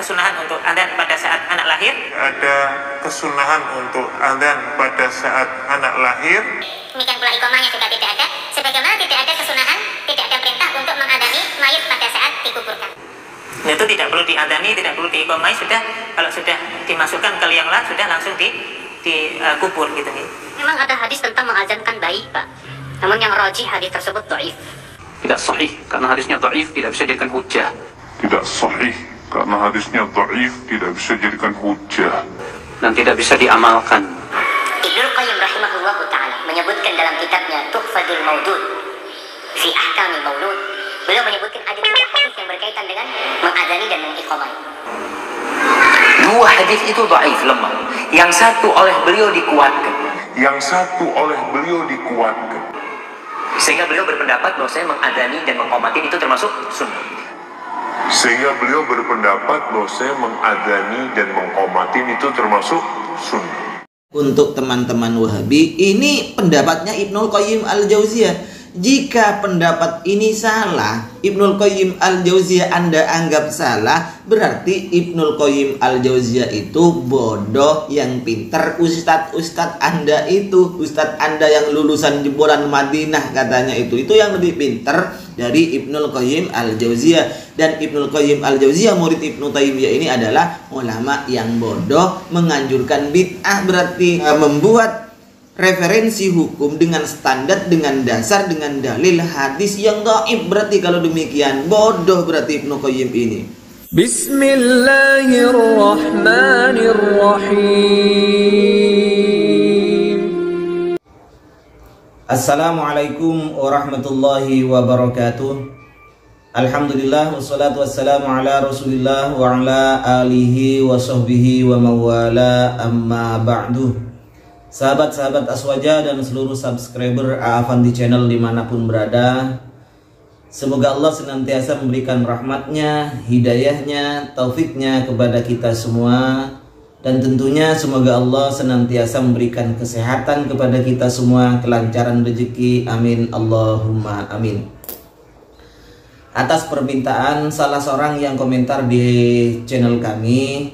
kesunahan untuk adzan pada saat anak lahir? Ada kesunahan untuk adzan pada saat anak lahir. Demikian pula iqamahnya juga tidak ada. Sebagaimana tidak ada kesunahan, tidak ada perintah untuk mengadzani mayit pada saat dikuburkan. Itu tidak perlu diadzani, tidak perlu diiqamah, sudah kalau sudah dimasukkan ke liang lahat sudah langsung dikubur gitu nih. Memang ada hadis tentang mengadzankan bayi, Pak. Namun yang rajih hadis tersebut dhaif. Tidak sahih karena hadisnya dhaif, tidak bisa dijadikan hujjah. Tidak sahih karena hadisnya dhaif, tidak bisa dijadikan hujjah dan tidak bisa diamalkan. Ibnul Qayyim rahimahullahu ta'ala menyebutkan dalam kitabnya Tuhfatul Maudud fi Ahkamil Maulud, beliau menyebutkan ada dua hadis yang berkaitan dengan mengadzani dan mengiqamah. Dua hadis itu dhaif, lemah. Yang satu oleh beliau dikuatkan. Sehingga beliau berpendapat bahwa saya mengadzani dan mengiqamatin itu termasuk sunnah. Untuk teman-teman Wahabi, ini pendapatnya Ibnul Qayyim Al-Jauziyah. Jika pendapat ini salah, Ibnul Qayyim Al-Jauziyah Anda anggap salah, berarti Ibnul Qayyim Al-Jauziyah itu bodoh yang pintar. Ustadz Anda itu, Ustadz Anda yang lulusan jebolan Madinah katanya itu yang lebih pintar dari Ibnul Qayyim Al-Jauziyah. Dan Ibnul Qayyim Al-Jauziyah murid Ibnu Taimiyah ini adalah ulama yang bodoh, menganjurkan bid'ah, berarti membuat referensi hukum dengan standar, dengan dasar, dengan dalil hadis yang dhaif. Berarti kalau demikian bodoh berarti Ibnu Qayyim ini. Bismillahirrahmanirrahim. Assalamualaikum warahmatullahi wabarakatuh. Alhamdulillah wassalatu wassalamu ala Rasulillah wa ala alihi wa sahbihi wa mawala, amma ba'du. Sahabat-sahabat Aswaja dan seluruh subscriber A'afandi Channel dimanapun berada, semoga Allah senantiasa memberikan rahmatnya, hidayahnya, taufiknya kepada kita semua. Dan tentunya semoga Allah senantiasa memberikan kesehatan kepada kita semua, kelancaran rezeki, amin Allahumma amin. Atas permintaan salah seorang yang komentar di channel kami,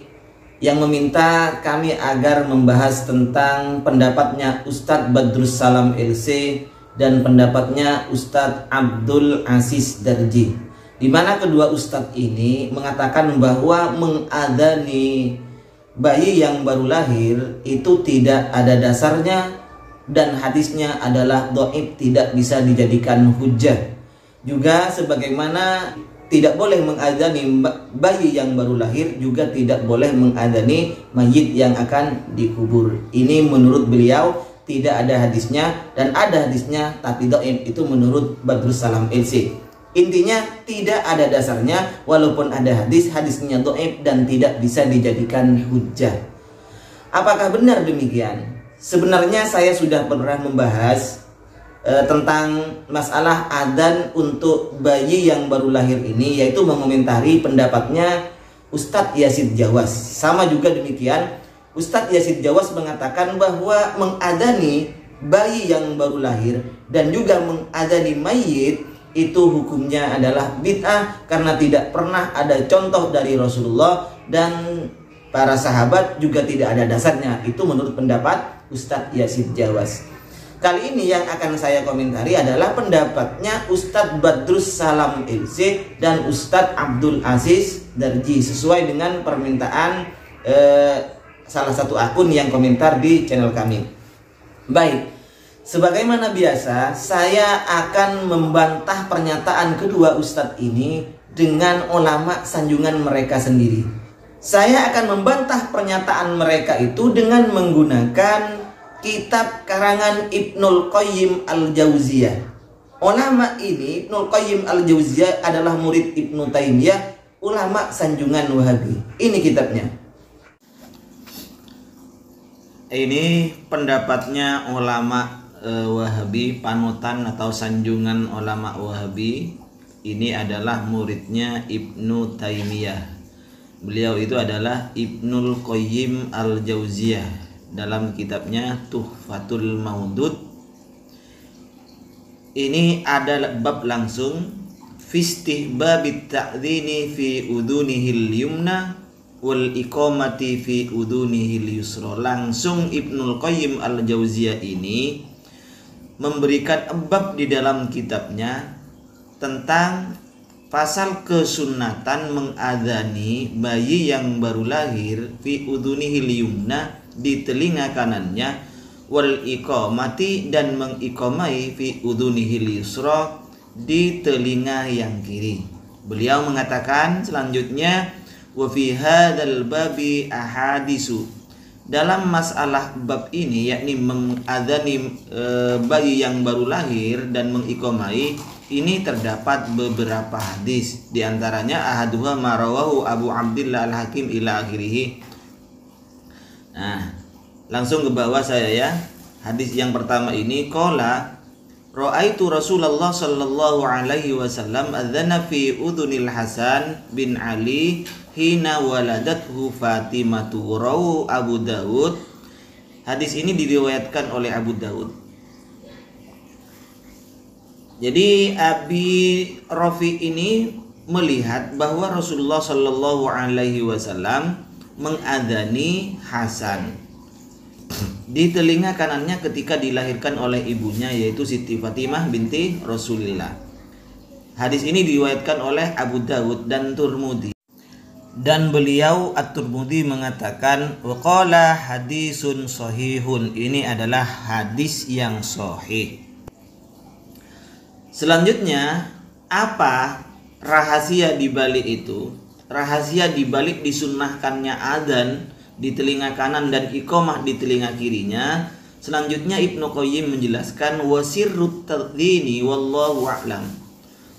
yang meminta kami agar membahas tentang pendapatnya Ustadz Badrus Salam LC dan pendapatnya Ustadz Abdul Aziz Darji, di mana kedua ustadz ini mengatakan bahwa mengadzani bayi yang baru lahir itu tidak ada dasarnya dan hadisnya adalah dhaif, tidak bisa dijadikan hujjah. Juga sebagaimana tidak boleh mengadzani bayi yang baru lahir, juga tidak boleh mengadzani mayit yang akan dikubur. Ini menurut beliau tidak ada hadisnya, dan ada hadisnya tapi dhaif, itu menurut Badrus Salam LC. Intinya tidak ada dasarnya, walaupun ada hadis, hadisnya dhaif dan tidak bisa dijadikan hujjah. Apakah benar demikian? Sebenarnya saya sudah pernah membahas tentang masalah adzan untuk bayi yang baru lahir ini, yaitu mengomentari pendapatnya Ustadz Yazid Jawas. Sama juga demikian, Ustadz Yazid Jawas mengatakan bahwa mengadzani bayi yang baru lahir dan juga mengadzani mayit itu hukumnya adalah bid'ah, karena tidak pernah ada contoh dari Rasulullah dan para sahabat, juga tidak ada dasarnya. Itu menurut pendapat Ustadz Yazid Jawas. Kali ini yang akan saya komentari adalah pendapatnya Ustadz Badrus Salam LC dan Ustadz Abdul Aziz Darji, sesuai dengan permintaan salah satu akun yang komentar di channel kami. Baik, sebagaimana biasa saya akan membantah pernyataan kedua ustadz ini dengan ulama sanjungan mereka sendiri. Saya akan membantah pernyataan mereka itu dengan menggunakan kitab karangan Ibnul Qayyim Al-Jauziyah. Ulama ini, Ibnul Qayyim Al-Jauziyah, adalah murid Ibnu Taimiyah, ulama sanjungan Wahabi. Ini kitabnya. Ini pendapatnya ulama Wahabi, panutan atau sanjungan ulama Wahabi. Ini adalah muridnya Ibnu Taimiyah. Beliau itu adalah Ibnul Qayyim Al-Jauziyah. Dalam kitabnya Tuhfatul Maudud ini ada bab langsung, fistihbabit ta'dhini fi udunihil yumna wal iqamati fi udunihil yusra. Langsung Ibnul Qayyim al-Jauziyah ini memberikan bab di dalam kitabnya tentang pasal kesunatan mengadzani bayi yang baru lahir fi udunihil yumna, di telinga kanannya, wal iqamati, dan mengiqamai fi udunihil yusra, di telinga yang kiri. Beliau mengatakan selanjutnya, wa fi hadzal babi ahadisu. Dalam masalah bab ini, yakni mengadzani bayi yang baru lahir dan mengiqamai, ini terdapat beberapa hadis. Di antaranya ahaduha ma rawahu Abu Abdillah al-Hakim ila akhirih. Nah, langsung ke bawah saya ya. Hadis yang pertama ini, qala ra'aitu Rasulullah sallallahu alaihi wasallam adzana fi udhunil Hasan bin Ali hina waladathu Fatimatu, rawu Abu Dawud. Hadis ini diriwayatkan oleh Abu Dawud. Jadi Abi Rafi ini melihat bahwa Rasulullah sallallahu alaihi wasallam mengadzani Hasan di telinga kanannya ketika dilahirkan oleh ibunya, yaitu Siti Fatimah binti Rasulillah. Hadis ini diriwayatkan oleh Abu Dawud dan Turmudi. Dan beliau At-Turmudi mengatakan waqala hadisun sahihun, ini adalah hadis yang sahih. Selanjutnya, apa rahasia di balik itu? Rahasia di balik disunnahkannya adzan di telinga kanan dan iqamah di telinga kirinya. Selanjutnya Ibnu Qayyim menjelaskan wasirrut ta'dzini wallahu a'lam.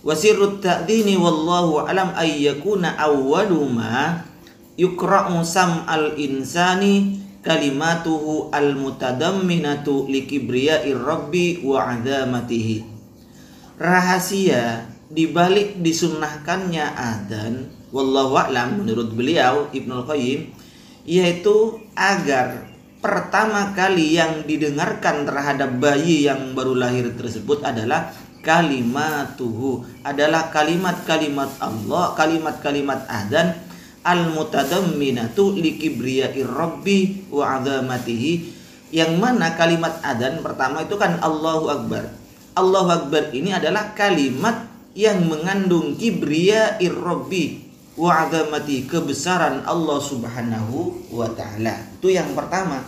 Wasirrut ta'dzini wallahu a'lam ay yakuna awwalu ma yuqra'u sam'al insani kalimatuhu al-mutadamminatu likibriya'ir rabbi wa 'azamatihi. Rahasia dibalik disunnahkannya adzan wallahu a'lam menurut beliau Ibnul Qayyim, yaitu agar pertama kali yang didengarkan terhadap bayi yang baru lahir tersebut adalah kalimatuhu, adalah kalimat-kalimat Allah, kalimat-kalimat adzan al-mutadamminatu likibriya'ir rabbi wa 'azamatihi, yang mana kalimat adzan pertama itu kan Allahu Akbar. Allahu Akbar ini adalah kalimat yang mengandung kibriya'ir rabbi wa 'azamati, kebesaran Allah Subhanahu wa taala. Itu yang pertama.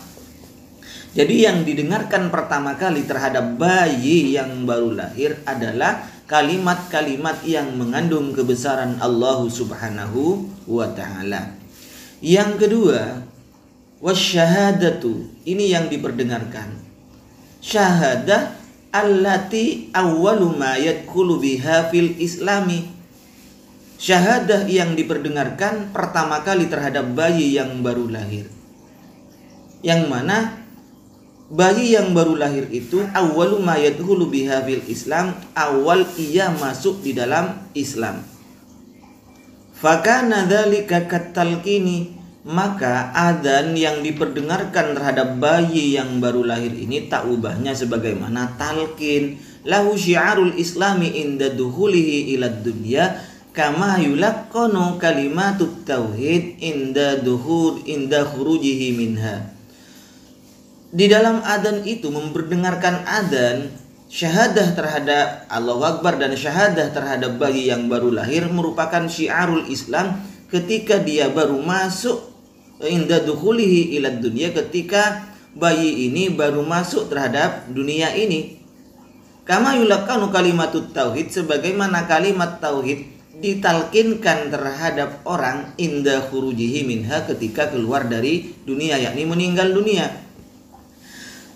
Jadi yang didengarkan pertama kali terhadap bayi yang baru lahir adalah kalimat-kalimat yang mengandung kebesaran Allah Subhanahu wa taala. Yang kedua, wasyahadatu, ini yang diperdengarkan. Syahadah allati awwalu ma yadkhulu biha fil islami. Syahadah yang diperdengarkan pertama kali terhadap bayi yang baru lahir, yang mana bayi yang baru lahir itu awwalu ma yadkhulu biha fil islam, awal ia masuk di dalam Islam. Fakana dzalika katalqini, maka adzan yang diperdengarkan terhadap bayi yang baru lahir ini tak ubahnya sebagaimana talqin. Lahu syiarul islami inda dukhulihi ila dunya kama yulaqqanu kalimatut tauhid inda khurujihi minha. Di dalam adzan itu memperdengarkan adzan, syahadah terhadap Allahu Akbar dan syahadah terhadap bayi yang baru lahir merupakan syiarul Islam ketika dia baru masuk inda dukhulihi ila dunya, ketika bayi ini baru masuk terhadap dunia ini. Kama yulaqqanu kalimatut tauhid, sebagaimana kalimat tauhid ditalkinkan terhadap orang inda khurujihi minha, ketika keluar dari dunia, yakni meninggal dunia.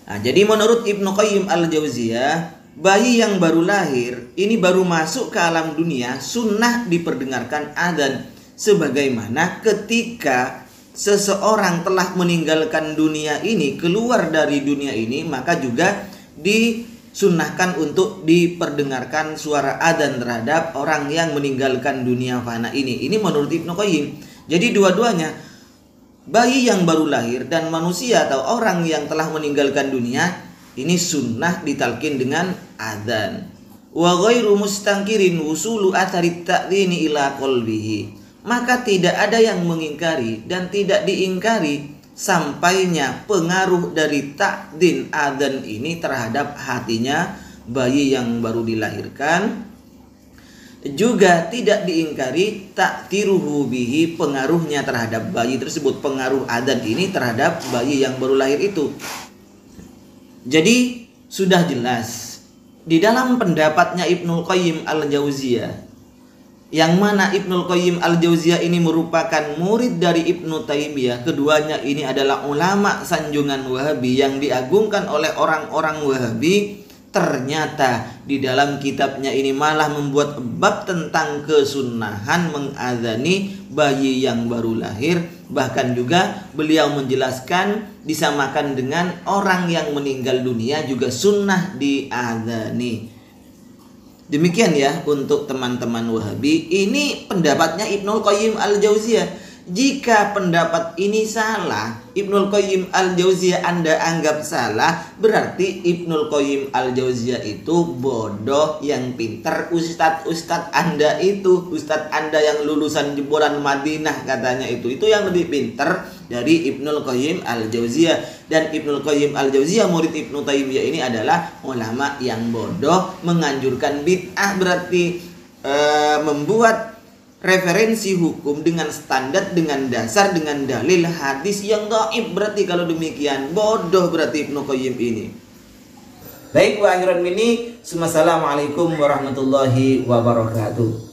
Nah, jadi menurut Ibnu Qayyim al-Jauziyah, bayi yang baru lahir ini baru masuk ke alam dunia sunnah diperdengarkan adzan, sebagaimana ketika seseorang telah meninggalkan dunia ini, keluar dari dunia ini, maka juga disunnahkan untuk diperdengarkan suara adzan terhadap orang yang meninggalkan dunia fana ini. Ini menurut Ibnu Qayyim. Jadi dua-duanya, bayi yang baru lahir dan manusia atau orang yang telah meninggalkan dunia, ini sunnah ditalkin dengan adzan. Wa ghairu mustankirin wusulu atharit ta'dzini ila qalbihi. maka tidak ada yang mengingkari dan tidak diingkari sampainya pengaruh dari ta'din adzan ini terhadap hatinya bayi yang baru dilahirkan. Juga tidak diingkari ta'tiruhu bihi, pengaruhnya terhadap bayi tersebut, pengaruh adzan ini terhadap bayi yang baru lahir itu. Jadi sudah jelas di dalam pendapatnya Ibnul Qayyim Al-Jauziyah, yang mana Ibnul Qayyim Al-Jauziyah ini merupakan murid dari Ibnu Taimiyah. Keduanya ini adalah ulama sanjungan Wahabi yang diagungkan oleh orang-orang Wahabi. Ternyata di dalam kitabnya ini malah membuat bab tentang kesunahan mengadzani bayi yang baru lahir. Bahkan juga beliau menjelaskan disamakan dengan orang yang meninggal dunia juga sunnah diadzani. Demikian ya untuk teman-teman Wahabi. Ini pendapatnya Ibnul Qayyim Al-Jauziyah. Jika pendapat ini salah, Ibnul Qayyim Al-Jauziyah Anda anggap salah, berarti Ibnul Qayyim Al-Jauziyah itu bodoh yang pintar. Ustadz Anda itu, Ustadz Anda yang lulusan jebolan Madinah katanya itu yang lebih pintar dari Ibnul Qayyim Al-Jauziyah. Dan Ibnul Qayyim Al-Jauziyah murid Ibnu Taimiyah ini adalah ulama yang bodoh, menganjurkan bid'ah, berarti membuat referensi hukum dengan standar, dengan dasar, dengan dalil hadis yang dhaif. Berarti kalau demikian bodoh berarti Ibnu Qayyim ini. Baik, wa akhiran minni, assalamualaikum warahmatullahi wabarakatuh.